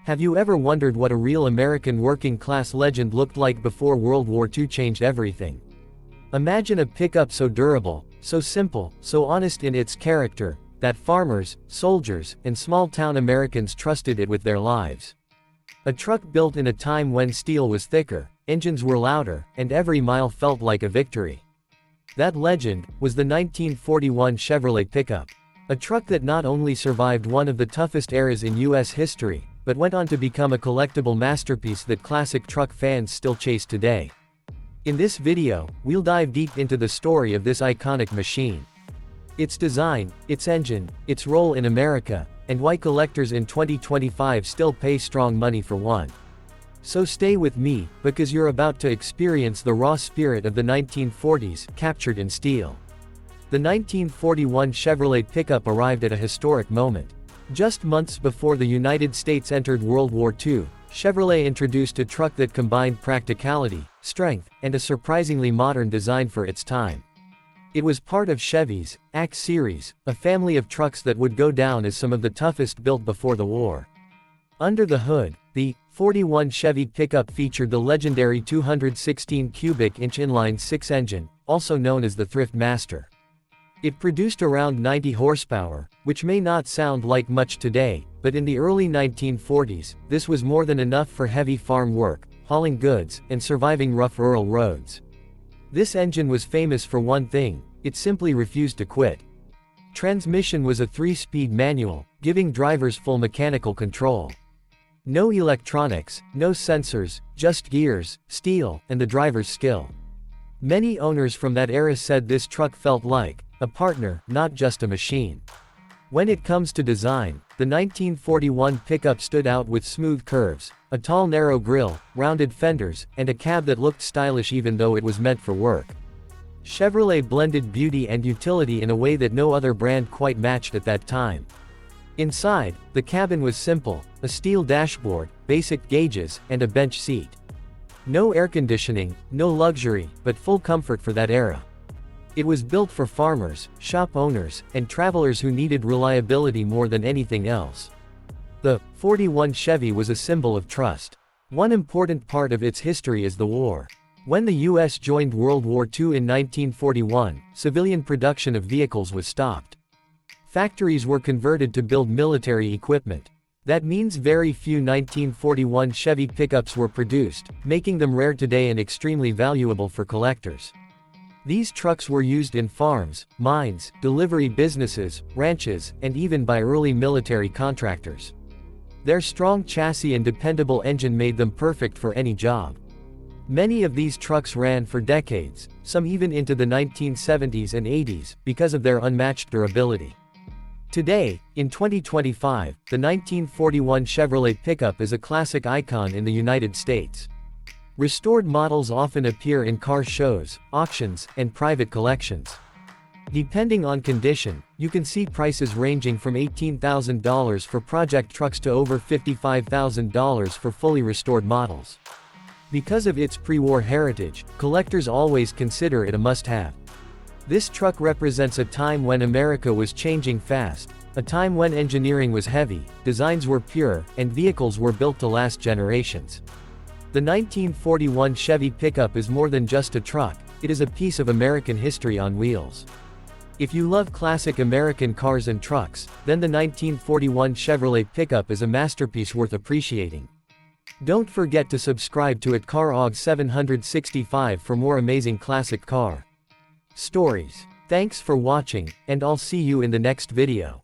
Have you ever wondered what a real American working-class legend looked like before World War II changed everything? Imagine a pickup so durable, so simple, so honest in its character, that farmers, soldiers, and small-town Americans trusted it with their lives. A truck built in a time when steel was thicker, engines were louder, and every mile felt like a victory. That legend was the 1941 Chevrolet Pickup. A truck that not only survived one of the toughest eras in U.S. history, but went on to become a collectible masterpiece that classic truck fans still chase today. In this video, we'll dive deep into the story of this iconic machine. Its design, its engine, its role in America, and why collectors in 2025 still pay strong money for one. So stay with me, because you're about to experience the raw spirit of the 1940s, captured in steel. The 1941 Chevrolet Pickup arrived at a historic moment. Just months before the United States entered World War II, Chevrolet introduced a truck that combined practicality, strength, and a surprisingly modern design for its time. It was part of Chevy's AK Series, a family of trucks that would go down as some of the toughest built before the war. Under the hood, the 41 Chevy Pickup featured the legendary 216 cubic inch inline 6 engine, also known as the Thrift Master. It produced around 90 horsepower, which may not sound like much today, but in the early 1940s, this was more than enough for heavy farm work, hauling goods, and surviving rough rural roads. This engine was famous for one thing: it simply refused to quit. Transmission was a 3-speed manual, giving drivers full mechanical control. No electronics, no sensors, just gears, steel, and the driver's skill. Many owners from that era said this truck felt like a partner, not just a machine. When it comes to design, the 1941 pickup stood out with smooth curves, a tall narrow grille, rounded fenders, and a cab that looked stylish even though it was meant for work. Chevrolet blended beauty and utility in a way that no other brand quite matched at that time. Inside, the cabin was simple: a steel dashboard, basic gauges, and a bench seat. No air conditioning, no luxury, but full comfort for that era. It was built for farmers, shop owners, and travelers who needed reliability more than anything else. The 41 Chevy was a symbol of trust. One important part of its history is the war. When the U.S. joined World War II in 1941, civilian production of vehicles was stopped. Factories were converted to build military equipment. That means very few 1941 Chevy pickups were produced, making them rare today and extremely valuable for collectors. These trucks were used in farms, mines, delivery businesses, ranches, and even by early military contractors. Their strong chassis and dependable engine made them perfect for any job. Many of these trucks ran for decades, some even into the 1970s and 80s, because of their unmatched durability. Today, in 2025, the 1941 Chevrolet Pickup is a classic icon in the United States. Restored models often appear in car shows, auctions, and private collections. Depending on condition, you can see prices ranging from $18,000 for project trucks to over $55,000 for fully restored models. Because of its pre-war heritage, collectors always consider it a must-have. This truck represents a time when America was changing fast, a time when engineering was heavy, designs were pure, and vehicles were built to last generations. The 1941 Chevy Pickup is more than just a truck, it is a piece of American history on wheels. If you love classic American cars and trucks, then the 1941 Chevrolet Pickup is a masterpiece worth appreciating. Don't forget to subscribe to @CarOg 765 for more amazing classic car stories. Thanks for watching, and I'll see you in the next video.